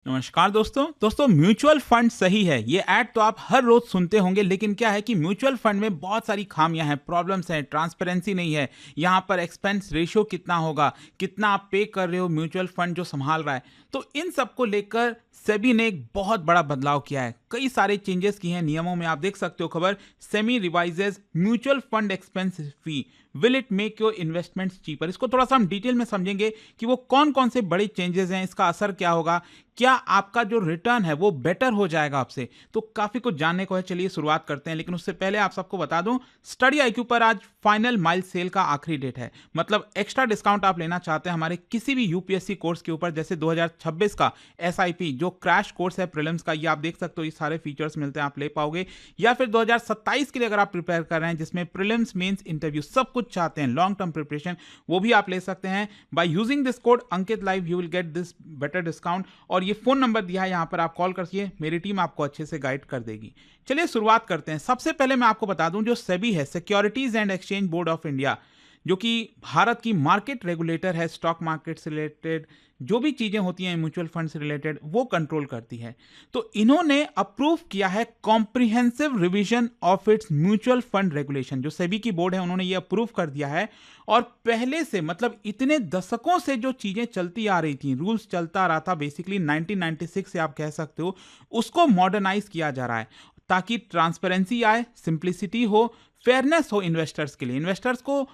नमस्कार दोस्तों mutual fund सही है, ये ऐड तो आप हर रोज सुनते होंगे। लेकिन क्या है कि म्यूचुअल फंड में बहुत सारी खामियां हैं, प्रॉब्लम्स हैं, ट्रांसपेरेंसी नहीं है। यहाँ पर एक्सपेंस रेशियो कितना होगा, कितना आप पे कर रहे हो म्यूचुअल फंड जो संभाल रहा है, तो इन सब को लेकर सेबी ने एक बहुत बड़ा बदलाव किया है। कई सारे चेंजेस किए हैं नियमों में। आप देख सकते हो खबर, SEBI revises mutual fund expense fee, will it make your investments cheaper. इसको थोड़ा सा हम डिटेल में समझेंगे कि वो कौन कौन से बड़े चेंजेस हैं, इसका असर क्या होगा, क्या आपका जो रिटर्न है वो बेटर हो जाएगा आपसे। तो काफी कुछ जानने को है, चलिए शुरुआत करते हैं। लेकिन उससे पहले आप सबको बता दूं, स्टडी आईक्यू पर आज फाइनल माइल सेल का आखिरी डेट है। मतलब एक्स्ट्रा डिस्काउंट आप लेना चाहते हैं हमारे किसी भी यूपीएससी कोर्स के ऊपर, जैसे 2026 का एसआईपी जो क्रैश कोर्स है प्रीलिम्स का, ये आप देख सकते हो, ये सारे फीचर्स मिलते हैं, आप ले पाओगे। या फिर 2027 के लिए अगर आप प्रिपेयर कर रहे हैं, जिसमें प्रीलिम्स मेंस इंटरव्यू सब कुछ चाहते हैं, लॉन्ग टर्म प्रिपरेशन, वो भी आप ले सकते हैं। By using this code Ankit live you will get this better discount. और ये फोन नंबर दिया है, यहां पर आप कॉल करिए, मेरी टीम आपको अच्छे से गाइड कर देगी। चलिए शुरुआत करते हैं। सबसे पहले मैं आपको बता दूं, जो सेबी है, securities and exchange board of India, जो कि भारत की मार्केट रेगुलेटर है, स्टॉक मार्केट से रिलेटेड जो भी चीजें होती हैं म्यूचुअल फंड से रिलेटेड वो कंट्रोल करती है। तो इन्होंने अप्रूव किया है comprehensive revision of its mutual fund regulation. जो सेबी की बोर्ड है, उन्होंने ये अप्रूव कर दिया है। और पहले से, मतलब इतने दशकों से जो चीजें चलती आ रही थी, रूल्स चलता आ रहा था, बेसिकली 1996 से आप कह सकते हो, उसको मॉडर्नाइज किया जा रहा है, ताकि ट्रांसपेरेंसी आए, सिंप्लिसिटी हो, फेयरनेस हो इन्वेस्टर्स के लिए, इन्वेस्टर्स को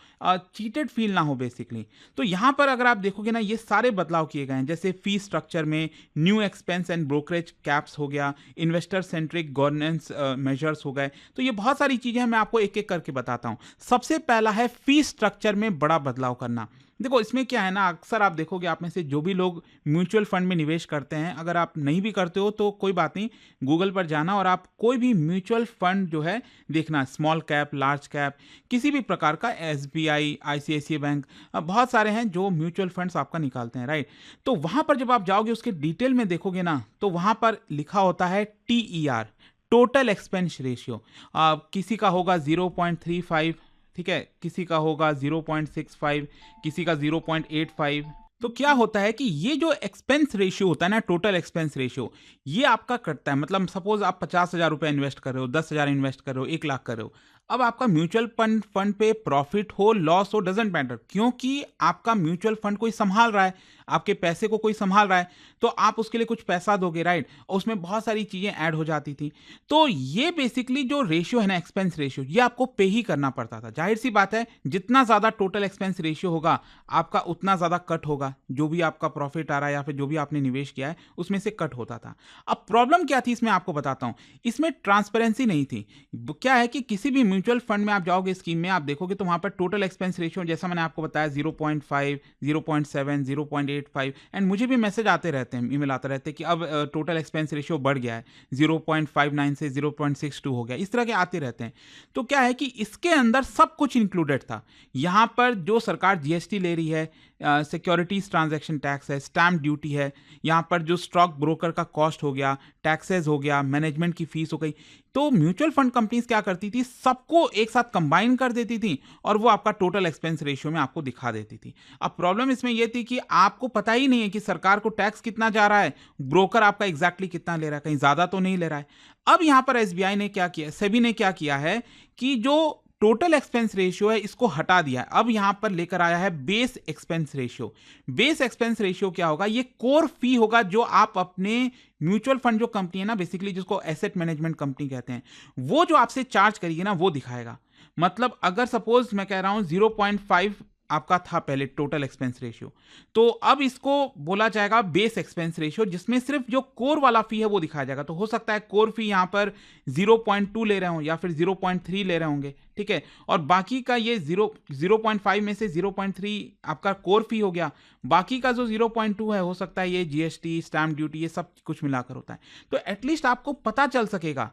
चीटेड फील ना हो बेसिकली। तो यहां पर अगर आप देखोगे ना, ये सारे बदलाव किए गए हैं। जैसे फी स्ट्रक्चर में new expense and brokerage caps हो गया, इन्वेस्टर सेंट्रिक गवर्नेंस मेजर्स हो गए। तो ये बहुत सारी चीजें हैं, मैं आपको एक एक करके बताता हूं। सबसे पहला है फी स्ट्रक्चर में बड़ा बदलाव करना। देखो इसमें क्या है ना, अक्सर आप देखोगे, आप में से जो भी लोग म्यूचुअल फंड में निवेश करते हैं, अगर आप नहीं भी करते हो तो कोई बात नहीं, गूगल पर जाना और आप कोई भी म्यूचुअल फंड जो है देखना, स्मॉल कैप, लार्ज कैप, किसी भी प्रकार का, एसबीआई, आईसीआईसीआई बैंक, बहुत सारे हैं जो म्यूचुअल फंड्स आपका निकालते हैं, राइट। तो वहां पर जब आप जाओगे, उसके डिटेल में देखोगे ना, तो वहां पर लिखा होता है TER, टोटल एक्सपेंस रेशियो। किसी का होगा 0.35, ठीक है, किसी का होगा 0.65, किसी का 0.85। तो क्या होता है कि ये जो एक्सपेंस रेशियो होता है ना, टोटल एक्सपेंस रेशियो, ये आपका कटता है। मतलब सपोज आप 50,000 रुपए इन्वेस्ट कर रहे हो, 10,000 इन्वेस्ट कर रहे हो, 1 लाख कर रहे हो। अब आपका म्यूचुअल फंड पे प्रॉफिट हो, लॉस हो, डजेंट मैटर, क्योंकि आपका म्यूचुअल फंड कोई संभाल रहा है, आपके पैसे को कोई संभाल रहा है, तो आप उसके लिए कुछ पैसा दोगे, राइट। और उसमें बहुत सारी चीजें ऐड हो जाती थी। तो ये बेसिकली जो रेशियो है ना, एक्सपेंस रेशियो, ये आपको पे ही करना पड़ता था। जाहिर सी बात है, जितना ज्यादा टोटल एक्सपेंस रेशियो होगा, आपका उतना ज्यादा कट होगा, जो भी आपका प्रॉफिट आ रहा है या फिर जो भी आपने निवेश किया है उसमें से कट होता था। अब प्रॉब्लम क्या थी इसमें, आपको बताता हूं। इसमें ट्रांसपेरेंसी नहीं थी। क्या है कि किसी भी म्यूचुअल फंड में आप जाओगे, स्कीम में आप देखोगे, तो वहां पर टोटल एक्सपेंस रेशियो, जैसा मैंने आपको बताया, 0.5, 0.7, 0.85, एंड मुझे भी मैसेज आते रहते हैं, ईमेल आते रहते हैं कि अब टोटल एक्सपेंस रेशियो बढ़ गया है, 0.59 से 0.62 हो गया, इस तरह के आते रहते हैं। तो क्या है कि इसके अंदर सब कुछ इंक्लूडेड था। यहां पर जो सरकार जीएसटी ले रही है, सिक्योरिटीज ट्रांजैक्शन टैक्स है, स्टैम्प ड्यूटी है, यहाँ पर जो स्टॉक ब्रोकर का कॉस्ट हो गया, टैक्सेस हो गया, मैनेजमेंट की फीस हो गई। तो म्यूचुअल फंड कंपनीज क्या करती थी, सबको एक साथ कंबाइन कर देती थी और वो आपका टोटल एक्सपेंस रेशियो में आपको दिखा देती थी। अब प्रॉब्लम इसमें यह थी कि आपको पता ही नहीं है कि सरकार को टैक्स कितना जा रहा है, ब्रोकर आपका एग्जैक्टली कितना ले रहा है, कहीं ज्यादा तो नहीं ले रहा है। अब यहां पर एसबीआई ने क्या किया, सेबी ने क्या किया है कि जो टोटल एक्सपेंस रेशियो है इसको हटा दिया है। अब यहां पर लेकर आया है base expense ratio. Base expense ratio क्या होगा, ये कोर फी होगा जो आप अपने म्यूचुअल फंड जो कंपनी है ना, बेसिकली जिसको एसेट मैनेजमेंट कंपनी कहते हैं, वो जो आपसे चार्ज करेगी ना, वो दिखाएगा। मतलब अगर सपोज मैं कह रहा हूं 0.5 आपका था पहले टोटल एक्सपेंस रेशियो, तो अब इसको बोला जाएगा बेस एक्सपेंस रेशियो, जिसमें सिर्फ जो कोर वाला फी है वो दिखाया जाएगा। तो हो सकता है कोर फी यहां पर 0.2 ले रहे हो या फिर 0.3 ले रहे होंगे, ठीक है, और बाकी का ये 0.5 में से 0.3 आपका कोर फी हो गया, बाकी का जो 0.2 है, हो सकता है ये जीएसटी, स्टैम्प ड्यूटी, ये सब कुछ मिलाकर होता है। तो एटलीस्ट आपको पता चल सकेगा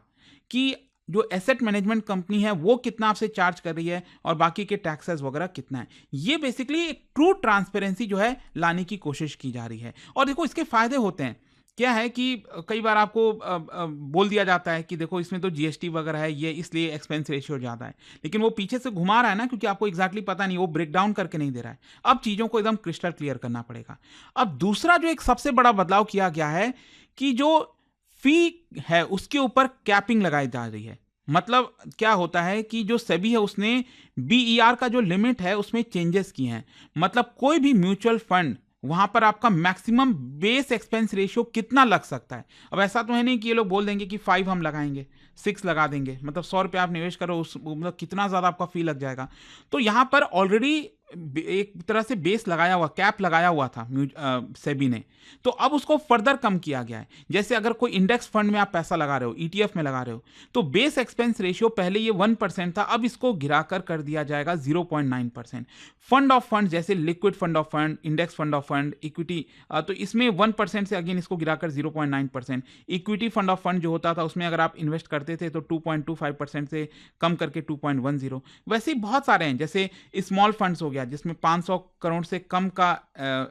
कि जो एसेट मैनेजमेंट कंपनी है वो कितना आपसे चार्ज कर रही है और बाकी के टैक्सेस वगैरह कितना है। ये बेसिकली एक ट्रू ट्रांसपेरेंसी जो है लाने की कोशिश की जा रही है। और देखो इसके फायदे होते हैं। क्या है कि कई बार आपको बोल दिया जाता है कि देखो इसमें तो जीएसटी वगैरह है, ये इसलिए एक्सपेंस रेशियो ज़्यादा है। लेकिन वो पीछे से घुमा रहा है ना, क्योंकि आपको एग्ज़ैक्टली पता नहीं, वो ब्रेक डाउन करके नहीं दे रहा है। अब चीज़ों को एकदम क्रिस्टल क्लियर करना पड़ेगा। अब दूसरा जो एक सबसे बड़ा बदलाव किया गया है कि जो फ़ी है उसके ऊपर कैपिंग लगाई जा रही है। मतलब क्या होता है कि जो सेबी है उसने बीईआर का जो लिमिट है उसमें चेंजेस किए हैं। मतलब कोई भी म्यूचुअल फंड, वहां पर आपका मैक्सिमम बेस एक्सपेंस रेशियो कितना लग सकता है। अब ऐसा तो है नहीं कि ये लोग बोल देंगे कि 5 हम लगाएंगे, 6 लगा देंगे, मतलब 100 रुपये आप निवेश करो, उस मतलब कितना ज़्यादा आपका फी लग जाएगा। तो यहाँ पर ऑलरेडी एक तरह से बेस लगाया हुआ, कैप लगाया हुआ था सेबी ने। तो अब उसको फर्दर कम किया गया है। जैसे अगर कोई इंडेक्स फंड में आप पैसा लगा रहे हो, ईटीएफ में लगा रहे हो, तो बेस एक्सपेंस रेशियो पहले ये 1% था, अब इसको गिराकर कर दिया जाएगा 0.9%। फंड ऑफ फंड जैसे liquid fund of fund, index fund of fund, equity, तो इसमें 1% से अगेन इसको गिराकर 0.9%। इक्विटी फंड ऑफ फंड जो होता था उसमें अगर आप इन्वेस्ट करते थे तो 2.25% से कम करके 2.10। वैसे ही बहुत सारे हैं, जैसे स्मॉल फंड्स हो गया जिसमें 500 करोड़ से कम का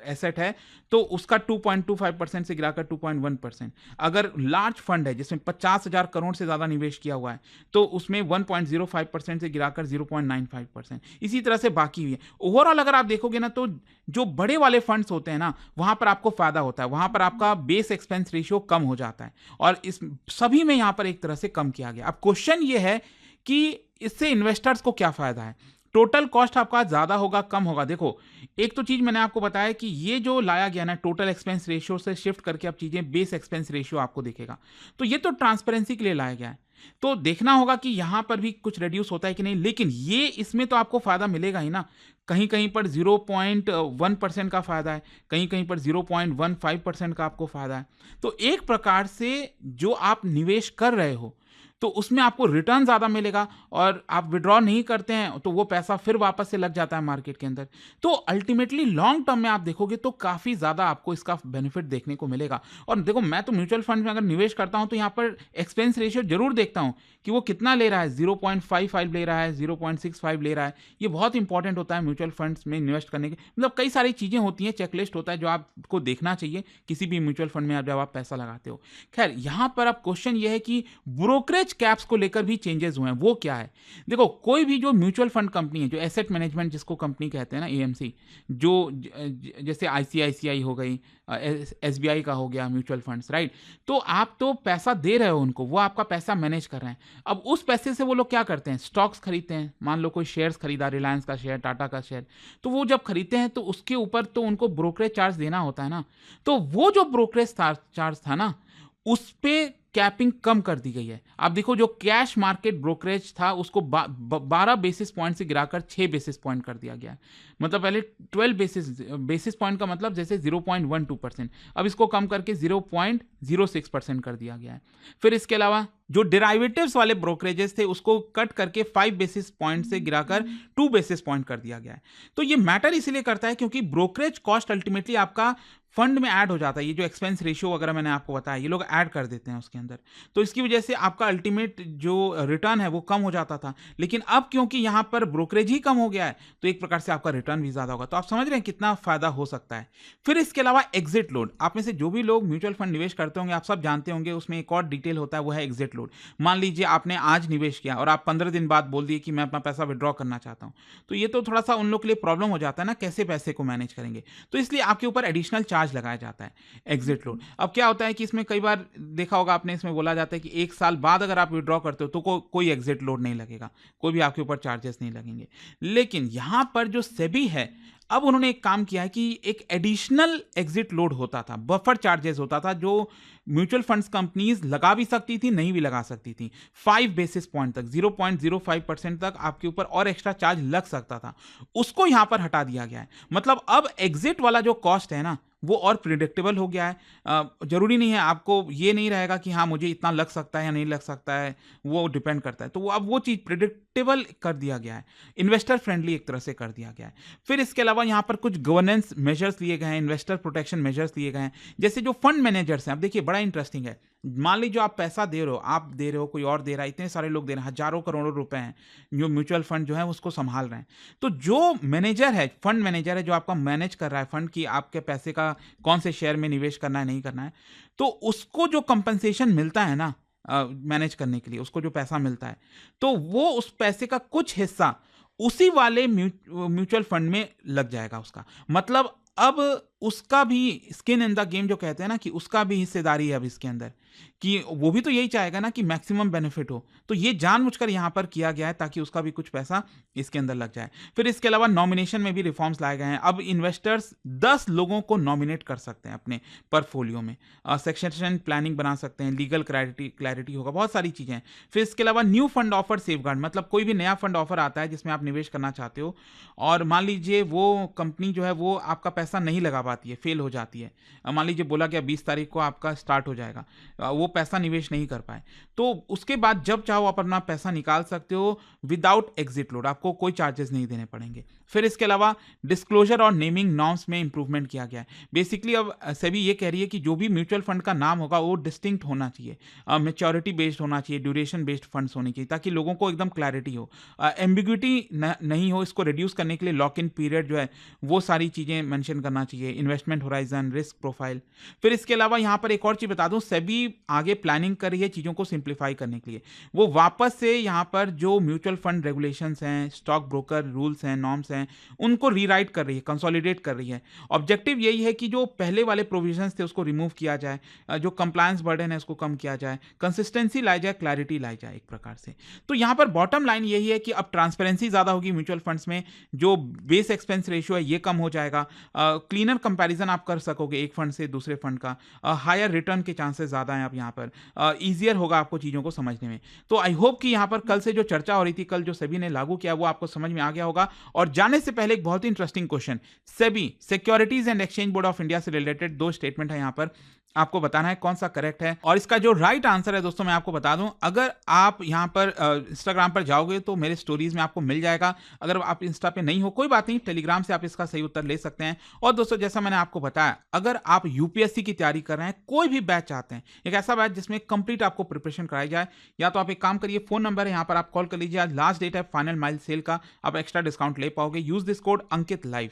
एसेट है, तो उसका 2.25% से गिराकर 2.1%। अगर लार्ज फंड है जिसमें 50,000 करोड़ से ज़्यादा निवेश किया हुआ है, तो उसमें 1.05% से गिराकर 0.95%। इसी तरह से बाकी भी है। ओवरऑल अगर आप देखोगे ना, तो जो बड़े वाले फंड्स होते हैं ना, वहां पर आपको फायदा होता है, वहां पर आपका बेस एक्सपेंस रेशियो कम हो जाता है, और इस सभी में यहां पर एक तरह से कम किया गया। अब क्वेश्चन ये है कि इससे इन्वेस्टर्स को क्या फायदा है। टोटल कॉस्ट आपका ज्यादा होगा, कम होगा। देखो, एक तो चीज मैंने आपको बताया कि ये जो लाया गया ना, टोटल एक्सपेंस रेशियो से शिफ्ट करके अब चीजें बेस एक्सपेंस रेशियो आपको दिखेगा, तो ये तो ट्रांसपेरेंसी के लिए लाया गया है। तो देखना होगा कि यहां पर भी कुछ रिड्यूस होता है कि नहीं, लेकिन ये इसमें तो आपको फायदा मिलेगा ही ना। कहीं कहीं पर 0.1% का फायदा है, कहीं कहीं पर 0.15% का आपको फायदा है। तो एक प्रकार से जो आप निवेश कर रहे हो, तो उसमें आपको रिटर्न ज़्यादा मिलेगा, और आप विड्रॉ नहीं करते हैं तो वो पैसा फिर वापस से लग जाता है मार्केट के अंदर। तो अल्टीमेटली लॉन्ग टर्म में आप देखोगे तो काफ़ी ज़्यादा आपको इसका बेनिफिट देखने को मिलेगा। और देखो, मैं तो म्यूचुअल फंड में अगर निवेश करता हूं तो यहाँ पर एक्सपेंस रेशियो जरूर देखता हूं कि वो कितना ले रहा है, 0.55 ले रहा है, 0.65 ले रहा है। ये बहुत इंपॉर्टेंट होता है म्यूचुअल फंड्स में इन्वेस्ट करने के। मतलब कई सारी चीज़ें होती हैं, चेकलिस्ट होता है जो आपको देखना चाहिए किसी भी म्यूचुअल फंड में जब आप पैसा लगाते हो। खैर, यहाँ पर अब क्वेश्चन ये है कि ब्रोकरेज कैप्स को लेकर भी चेंजेस हुए हैं, वो क्या है। देखो, कोई भी जो म्यूचुअल फंड कंपनी है, जो एसेट मैनेजमेंट जिसको कंपनी कहते हैं ना, एएमसी, जो जैसे आईसीआईसीआई हो गई, एसबीआई का हो गया म्यूचुअल फंड्स, राइट। तो आप तो पैसा दे रहे हो उनको, वो आपका पैसा मैनेज कर रहे हैं। अब उस पैसे से वो लोग क्या करते हैं, स्टॉक्स खरीदते हैं। मान लो कोई शेयर्स खरीदा, रिलायंस का शेयर, टाटा का शेयर, तो वो जब खरीदते हैं तो उसके ऊपर तो उनको ब्रोकरेज चार्ज देना होता है ना। तो वो जो ब्रोकरेज चार्ज था ना, उस पे कैपिंग कम कर दी गई है। आप देखो, जो कैश मार्केट ब्रोकरेज था उसको 12 बेसिस पॉइंट से गिराकर 6 बेसिस पॉइंट कर दिया गया है। मतलब पहले 12 बेसिस पॉइंट का मतलब जैसे 0.12%, अब इसको कम करके 0.06% कर दिया गया है। फिर इसके अलावा जो डेराइवेटिव्स वाले ब्रोकरेजेस थे उसको कट करके 5 बेसिस पॉइंट से गिराकर 2 बेसिस पॉइंट कर दिया गया है। तो ये मैटर इसलिए करता है क्योंकि ब्रोकरेज कॉस्ट अल्टीमेटली आपका फंड में ऐड हो जाता है। ये जो एक्सपेंस रेशियो वगैरह मैंने आपको बताया, ये लोग ऐड कर देते हैं उसके अंदर। तो इसकी वजह से आपका अल्टीमेट जो रिटर्न है वो कम हो जाता था। लेकिन अब क्योंकि यहाँ पर ब्रोकरेज ही कम हो गया है, तो एक प्रकार से आपका रिटर्न भी ज़्यादा होगा। तो आप समझ रहे हैं कितना फायदा हो सकता है। फिर इसके अलावा एग्जिट लोड, आप में से जो भी लोग म्यूचुअल फंड निवेश करते होंगे आप सब जानते होंगे, उसमें एक और डिटेल होता है, वो है एग्जिट लोड। मान लीजिए आपने आज निवेश किया और आप 15 दिन बाद बोल दिए कि मैं अपना पैसा विड्रॉ करना चाहता हूँ, तो ये तो थोड़ा सा उन लोग के लिए प्रॉब्लम हो जाता है ना, कैसे पैसे को मैनेज करेंगे। तो इसलिए आपके ऊपर एडिशनल चार्ज लगाया जाता है, एग्जिट लोड। अब क्या होता है कि इसमें कई बार देखा होगा आपने, इसमें बोला जाता है कि 1 साल बाद अगर आप विड्रॉ करते हो तो कोई एग्जिट लोड नहीं लगेगा, कोई भी आपके ऊपर चार्जेस नहीं लगेंगे। लेकिन यहां पर जो सेबी है, अब उन्होंने एक काम किया है कि एक एडिशनल एग्जिट लोड होता था, बफर चार्जेस होता था, जो म्यूचुअल फंड्स कंपनीज लगा भी सकती थी, नहीं भी लगा सकती थी। 5 बेसिस पॉइंट तक, 0.05% तक आपके ऊपर और एक्स्ट्रा चार्ज लग सकता था, उसको यहां पर हटा दिया गया है। मतलब अब एग्जिट वाला जो कॉस्ट है ना, वो और प्रिडिक्टेबल हो गया है। जरूरी नहीं है, आपको ये नहीं रहेगा कि हाँ मुझे इतना लग सकता है या नहीं लग सकता है, वो डिपेंड करता है। तो अब वो चीज़ प्रिडिक्टेबल कर दिया गया है, इन्वेस्टर फ्रेंडली एक तरह से कर दिया गया है। फिर इसके अलावा यहाँ पर कुछ गवर्नेंस मेजर्स लिए गए हैं, इन्वेस्टर प्रोटेक्शन मेजर्स लिए गए हैं। जैसे जो फंड मैनेजर्स हैं, अब देखिए बड़ा इंटरेस्टिंग है, मान लीजिए आप पैसा दे रहे हो, आप दे रहे हो, कोई और दे रहा है, इतने सारे लोग दे रहे हैं, हजारों करोड़ों रुपए हैं जो म्यूचुअल फंड जो है उसको संभाल रहे हैं। तो जो मैनेजर है, फंड मैनेजर है, जो आपका मैनेज कर रहा है फंड की आपके पैसे का कौन से शेयर में निवेश करना है, नहीं करना है, तो उसको जो कंपनसेशन मिलता है ना मैनेज करने के लिए, उसको जो पैसा मिलता है, तो वो उस पैसे का कुछ हिस्सा उसी वाले म्यूचुअल फंड में लग जाएगा उसका। मतलब अब उसका भी स्किन इन द गेम जो कहते हैं ना, कि उसका भी हिस्सेदारी है अब इसके अंदर, कि वो भी तो यही चाहेगा ना कि मैक्सिमम बेनिफिट हो। तो ये जानबूझकर यहाँ पर किया गया है ताकि उसका भी कुछ पैसा इसके अंदर लग जाए। फिर इसके अलावा नॉमिनेशन में भी रिफॉर्म्स लाए गए हैं। अब इन्वेस्टर्स 10 लोगों को नॉमिनेट कर सकते हैं अपने पोर्टफोलियो में, सक्सेशन प्लानिंग बना सकते हैं, लीगल क्लैरिटी होगा, बहुत सारी चीज़ें हैं। फिर इसके अलावा न्यू फंड ऑफर सेफगार्ड, मतलब कोई भी नया फंड ऑफर आता है जिसमें आप निवेश करना चाहते हो और मान लीजिए वो कंपनी जो है वो आपका पैसा नहीं लगा पाती है, फेल हो जाती है, मान लीजिए बोला गया 20 तारीख को आपका स्टार्ट हो जाएगा, वो पैसा निवेश नहीं कर पाए, तो उसके बाद जब चाहो आप अपना पैसा निकाल सकते हो विदाउट एग्जिट लोड, आपको कोई चार्जेस नहीं देने पड़ेंगे। फिर इसके अलावा डिस्क्लोजर और नेमिंग नॉर्म्स में इंप्रूवमेंट किया गया है। बेसिकली अब सेबी ये कह रही है कि जो भी म्यूचुअल फंड का नाम होगा वो डिस्टिंक्ट होना चाहिए, मैच्योरिटी बेस्ड होना चाहिए, ड्यूरेशन बेस्ड फंड्स होने चाहिए, ताकि लोगों को एकदम क्लैरिटी हो, एम्बिग्यूटी नहीं हो। इसको रिड्यूस करने के लिए लॉक इन पीरियड जो है वो सारी चीज़ें मेंशन करना चाहिए, इन्वेस्टमेंट होराइजन, रिस्क प्रोफाइल। फिर इसके अलावा यहाँ पर एक और चीज़ बता दूं, सेबी आगे प्लानिंग कर रही है चीज़ों को सिंप्लीफाई करने के लिए। वो वापस से यहाँ पर जो म्यूचुअल फंड रेगुलेशंस हैं, स्टॉक ब्रोकर रूल्स हैं, नॉर्म्स हैं, उनको रीराइट कर रही है, कंसोलिडेट कर रही है। ऑब्जेक्टिव यही है कि जो पहले वाले प्रोविजंस थे उसको रिमूव किया जाए, जो कंप्लायंस बर्डन है उसको कम किया जाए, कंसिस्टेंसी लाई जाए, क्लैरिटी लाई जाए एक प्रकार से। तो यहाँ पर बॉटम लाइन यही है कि अब ट्रांसपेरेंसी ज़्यादा होगी म्यूचुअल फंड्स में, जो बेस एक्सपेंस रेशियो है ये कम हो जाएगा, क्लीनर कंपैरिजन आप कर सकोगे एक फंड से दूसरे फंड का, हायर रिटर्न के चांसेस ज़्यादा हैं अब यहाँ पर, ईजियर होगा आपको चीज़ों को समझने में। तो आई होप कि यहाँ पर कल से जो चर्चा हो रही थी, कल जो सेबी ने लागू किया वो आपको समझ में आ गया होगा। और जाने से पहले एक बहुत ही interesting question, SEBI securities and exchange board of India से रिलेटेड 2 स्टेटमेंट है यहाँ पर, आपको बताना है कौन सा करेक्ट है। और इसका जो राइट आंसर है दोस्तों मैं आपको बता दूं, अगर आप यहाँ पर इंस्टाग्राम पर जाओगे तो मेरे स्टोरीज में आपको मिल जाएगा। अगर आप इंस्टा पे नहीं हो कोई बात नहीं, टेलीग्राम से आप इसका सही उत्तर ले सकते हैं। और दोस्तों जैसा मैंने आपको बताया, अगर आप यूपीएससी की तैयारी कर रहे हैं, कोई भी बैच चाहते हैं, एक ऐसा बैच जिसमें कंप्लीट आपको प्रिपरेशन कराई जाए, या तो आप एक काम करिए, फोन नंबर है यहाँ पर, आप कॉल कर लीजिए। आज लास्ट डेट है फाइनल माइल सेल का, आप एक्स्ट्रा डिस्काउंट ले पाओगे। Use this code Ankit live.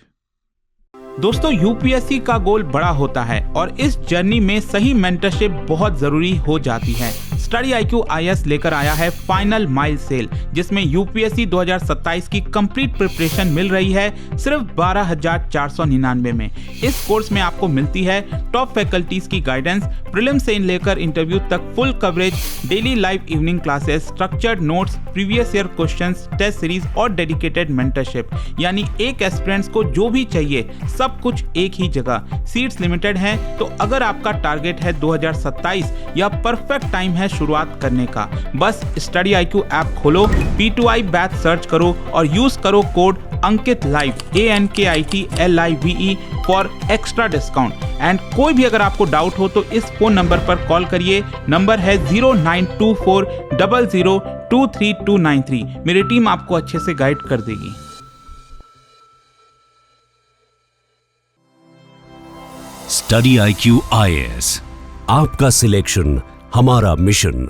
दोस्तों यूपीएससी का गोल बड़ा होता है और इस जर्नी में सही मेंटरशिप बहुत जरूरी हो जाती है। स्टडी IQ IAS लेकर आया है फाइनल माइल सेल, जिसमें यूपीएससी 2027 की कंप्लीट प्रिपरेशन मिल रही है सिर्फ 12,499 में। इस कोर्स में आपको मिलती है टॉप फैकल्टीज की गाइडेंस, प्रीलिम से लेकर इंटरव्यू तक full coverage, daily live evening classes, structured notes, previous year questions, test series और डेडिकेटेड मेंटरशिप। यानी एक एस्पिरेंट्स को जो भी चाहिए सब कुछ एक ही जगह। सीट्स लिमिटेड हैं, तो अगर आपका टारगेट है 2027, यह परफेक्ट टाइम है शुरुआत करने का। बस स्टडी IQ ऐप खोलो, P2I बैच सर्च करो और यूज करो code Ankit live ANKITLIVE for extra discount. And कोई भी अगर आपको डाउट हो तो इस फोन नंबर पर कॉल करिए, नंबर है 0924002323। मेरी टीम आपको अच्छे से गाइड कर देगी। स्टडी IQ IAS, आपका सिलेक्शन हमारा मिशन।